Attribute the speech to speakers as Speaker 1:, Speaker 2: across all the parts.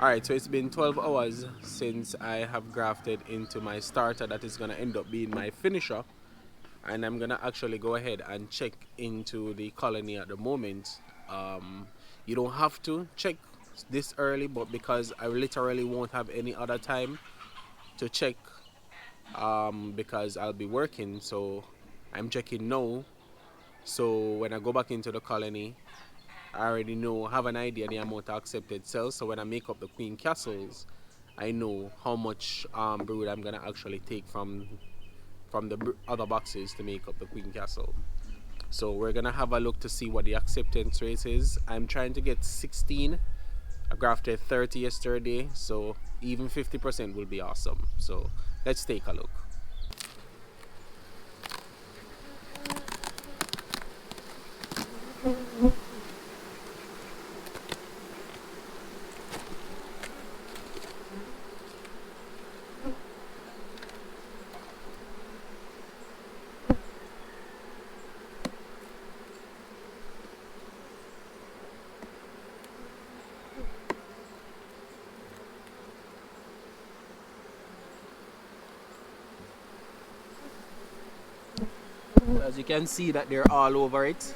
Speaker 1: Alright, so it's been 12 hours since I have grafted into my starter that is going to end up being my finisher. And I'm going to actually go ahead and check into the colony at the moment. You don't have to check this early, but because I literally won't have any other time to check because I'll be working, so I'm checking now. So when I go back into the colony, I already know, have an idea the amount of accepted cells. So when I make up the queen castles, I know how much brood I'm gonna actually take from the other boxes to make up the queen castle. So we're gonna have a look to see what the acceptance rate is. I'm trying to get 16. I grafted 30 yesterday, so even 50% will be awesome. So let's take a look. As you can see that they're all over it.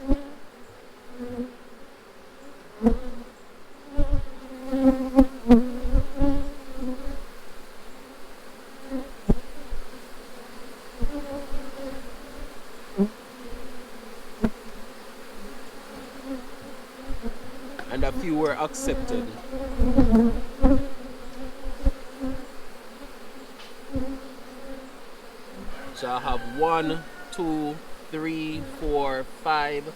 Speaker 1: And a few were accepted. So I have 1, 2, 3, 4, 5,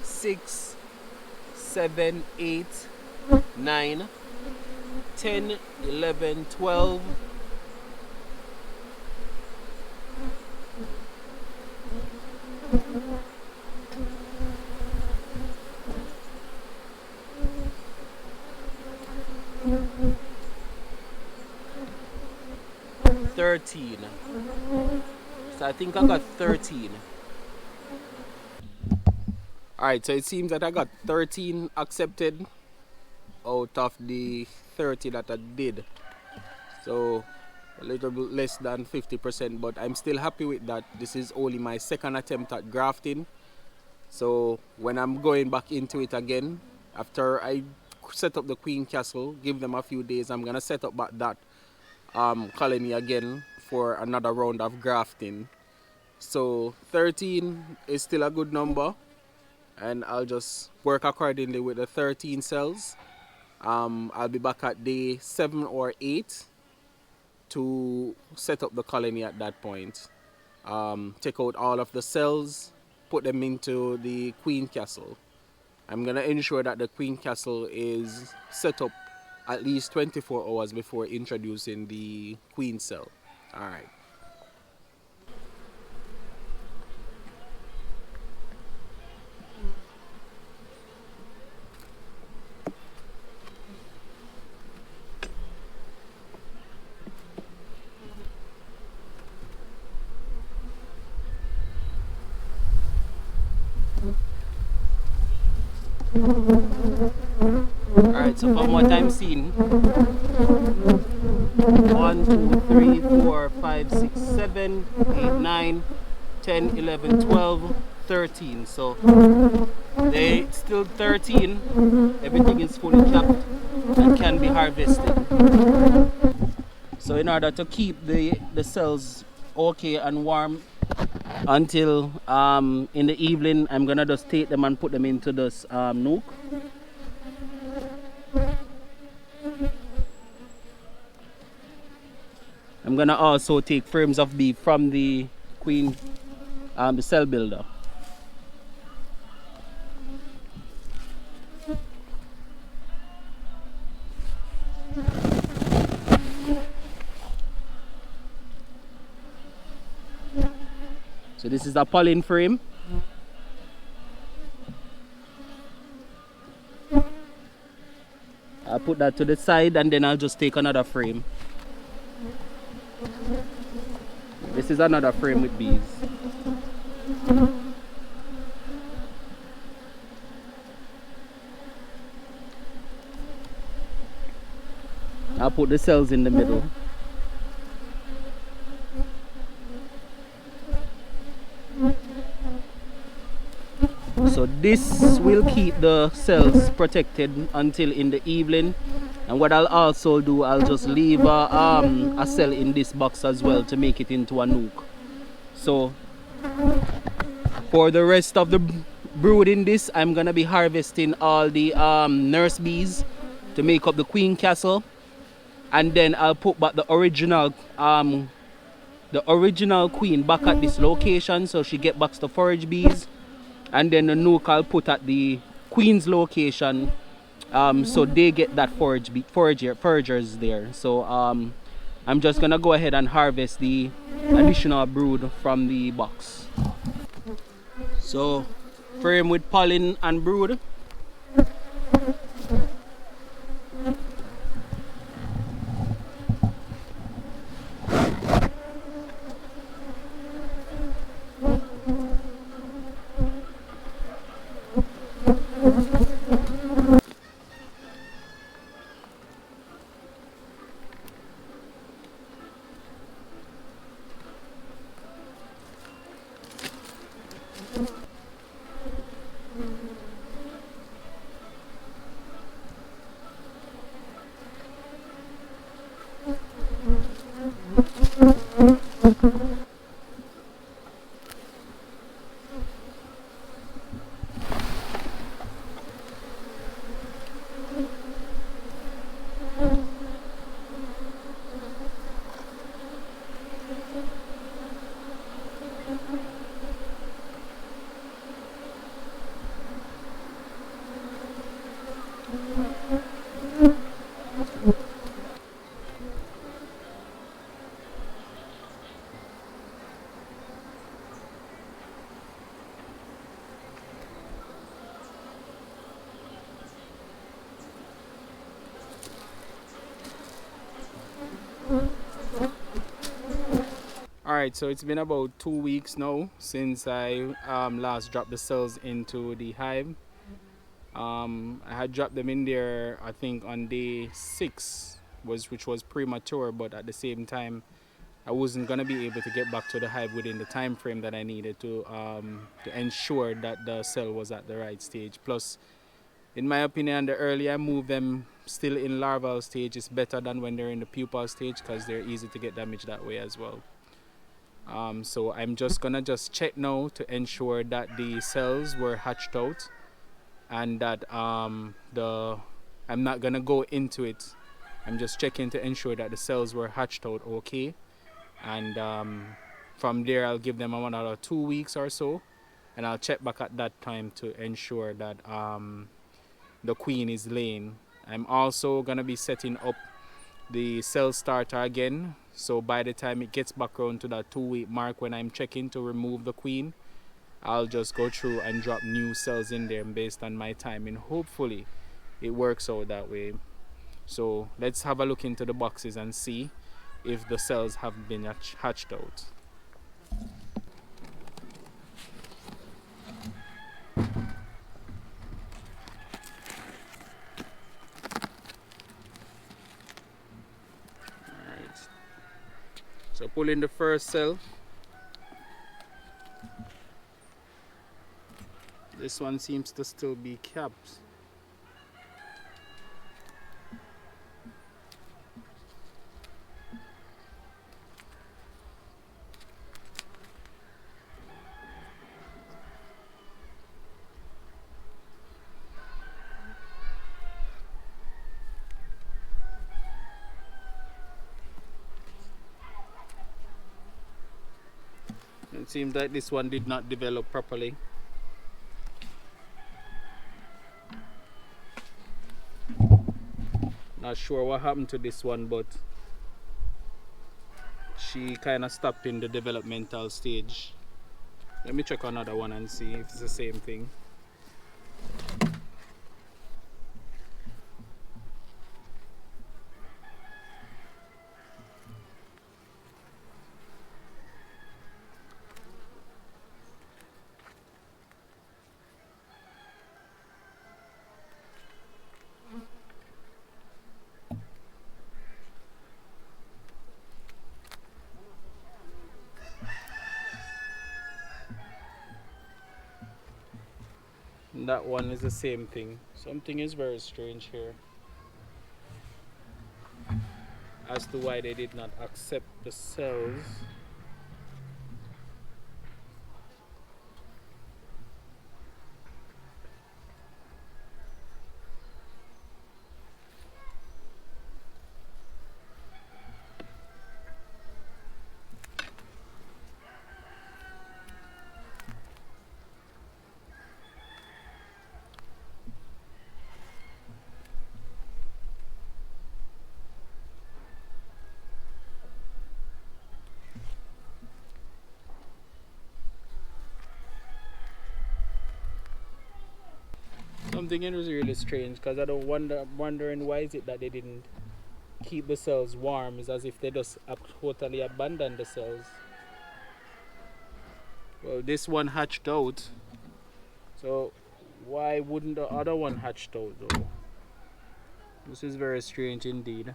Speaker 1: 6, 7, 8, 9, 10, 11, 12. So I think I got 13. Alright, so it seems that I got 13 accepted out of the 30 that I did. So a little bit less than 50%, but I'm still happy with that. This is only my second attempt at grafting. So when I'm going back into it again, after I set up the queen castle, give them a few days, I'm gonna set up back that colony again for another round of grafting. So 13 is still a good number, and I'll just work accordingly with the 13 cells. I'll be back at day 7 or 8 to set up the colony at that point. Take out all of the cells, put them into the queen castle. I'm gonna ensure that the queen castle is set up at least 24 hours before introducing the queen cell. Alright. Alright, so from what I'm seeing, 1, 2, 3, 4, 5, 6, 7, 8, 9, 10, 11, 12, 13. So they still 13. Everything is fully capped and can be harvested. So in order to keep the cells okay and warm until in the evening, I'm gonna just take them and put them into this nook. I'm gonna also take frames of beef from the queen, the cell builder. So this is a pollen frame. I'll put that to the side and then I'll just take another frame. This is another frame with bees. I'll put the cells in the middle. So this will keep the cells protected until in the evening. And what I'll also do, I'll just leave a cell in this box as well to make it into a nook. So for the rest of the brood in this, I'm gonna be harvesting all the nurse bees to make up the queen castle, and then I'll put back the original queen back at this location so she get back to forage bees, and then the nook I'll put at the queen's location, so they get that foragers there. So I'm just gonna go ahead and harvest the additional brood from the box. So frame with pollen and brood. Alright, so it's been about 2 weeks now since I last dropped the cells into the hive. I had dropped them in there, I think, on day 6, which was premature, but at the same time, I wasn't gonna be able to get back to the hive within the time frame that I needed to ensure that the cell was at the right stage. Plus, in my opinion, the earlier I move them still in larval stage is better than when they're in the pupal stage, because they're easy to get damaged that way as well. So I'm just gonna check now to ensure that the cells were hatched out, and that I'm not gonna go into it. I'm just checking to ensure that the cells were hatched out okay, and from there I'll give them another 2 weeks or so, and I'll check back at that time to ensure that the queen is laying. I'm also gonna be setting up the cell starter again, so by the time it gets back around to that 2-week mark when I'm checking to remove the queen, I'll just go through and drop new cells in there based on my timing. Hopefully it works out that way. So let's have a look into the boxes and see if the cells have been hatched out. Alright, so pull in the first cell. This one seems to still be capped. It seems like this one did not develop properly. Not sure what happened to this one, but she kind of stopped in the developmental stage. Let me check another one and see if it's the same thing. That one is the same thing. Something is very strange here as to why they did not accept the cells. Something is really strange because I don't wondering why is it that they didn't keep the cells warm. It's as if they just totally abandoned the cells. Well, this one hatched out, so why wouldn't the other one hatched out though? This is very strange indeed.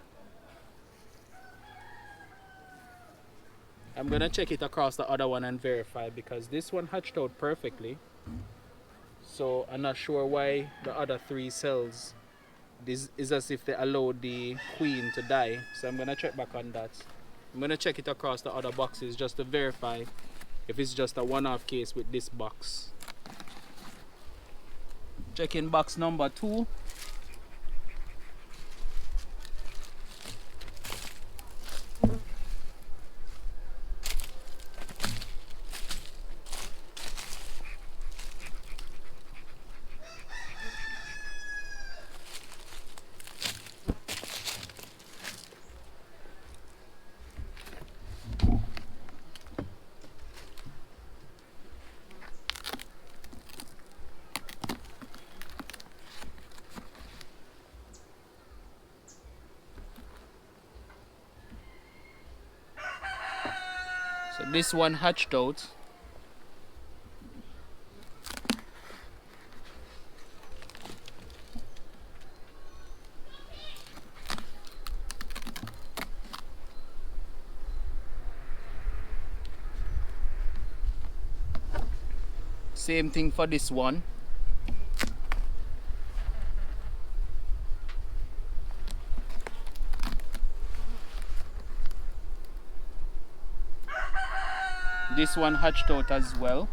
Speaker 1: I'm gonna check it across the other one and verify because this one hatched out perfectly. So I'm not sure why the other three cells, this is as if they allowed the queen to die. So I'm gonna check back on that. I'm gonna check it across the other boxes just to verify if it's just a one-off case with this box. Checking box number 2. So this one hatched out. Same thing for this one. This one hatched out as well.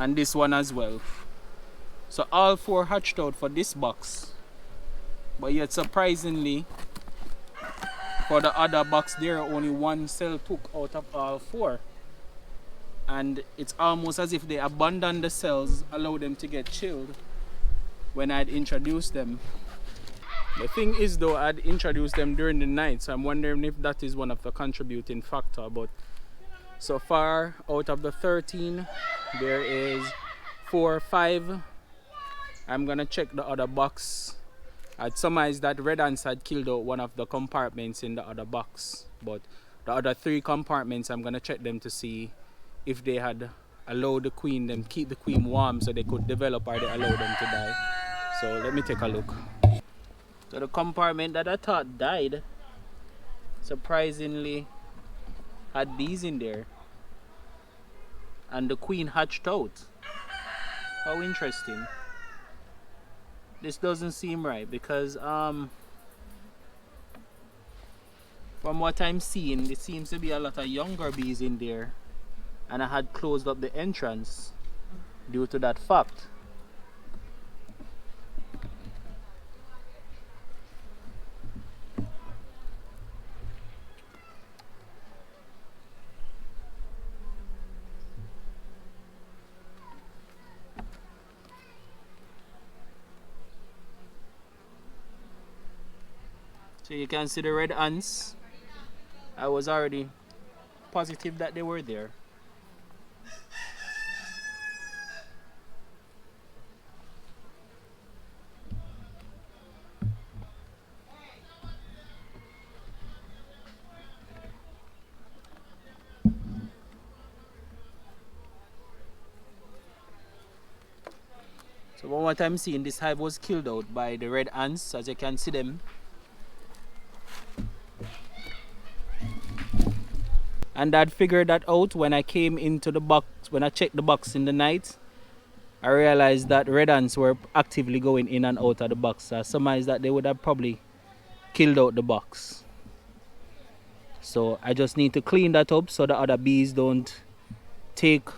Speaker 1: And this one as well. So all 4 hatched out for this box, but yet surprisingly for the other box there only 1 cell took out of all 4, and it's almost as if they abandoned the cells, allowed them to get chilled when I'd introduced them. The thing is though, I'd introduced them during the night, so I'm wondering if that is one of the contributing factor. But so far out of the 13 there is 4 or 5. I'm gonna check the other box. I'd surmise that red ants had killed out one of the compartments in the other box, but the other 3 compartments I'm gonna check them to see if they had allowed the queen, them keep the queen warm so they could develop, or they allowed them to die. So let me take a look. So the compartment that I thought died surprisingly had bees in there, and the queen hatched out. How interesting. This doesn't seem right because from what I'm seeing, it seems to be a lot of younger bees in there, and I had closed up the entrance due to that fact. So you can see the red ants. I was already positive that they were there. So what I'm seeing, this hive was killed out by the red ants, as you can see them. And I'd figured that out when I came into the box, when I checked the box in the night. I realized that red ants were actively going in and out of the box. I surmised that they would have probably killed out the box. So I just need to clean that up so the other bees don't take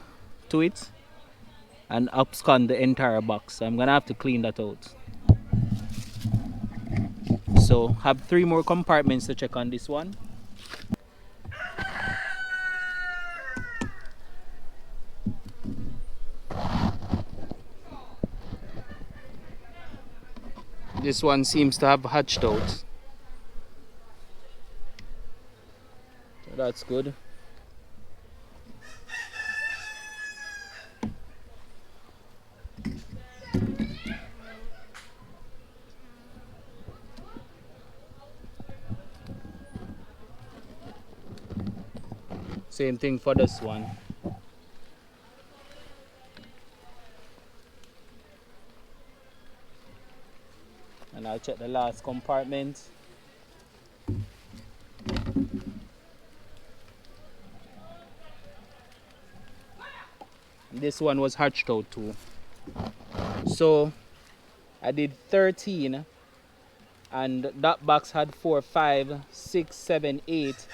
Speaker 1: to it and abscond the entire box. I'm gonna have to clean that out. So have 3 more compartments to check on this one. This one seems to have hatched out. So that's good. Same thing for this one. And I'll check the last compartment. This one was hatched out too. So I did 13 and that box had 4, 5, 6, 7, 8,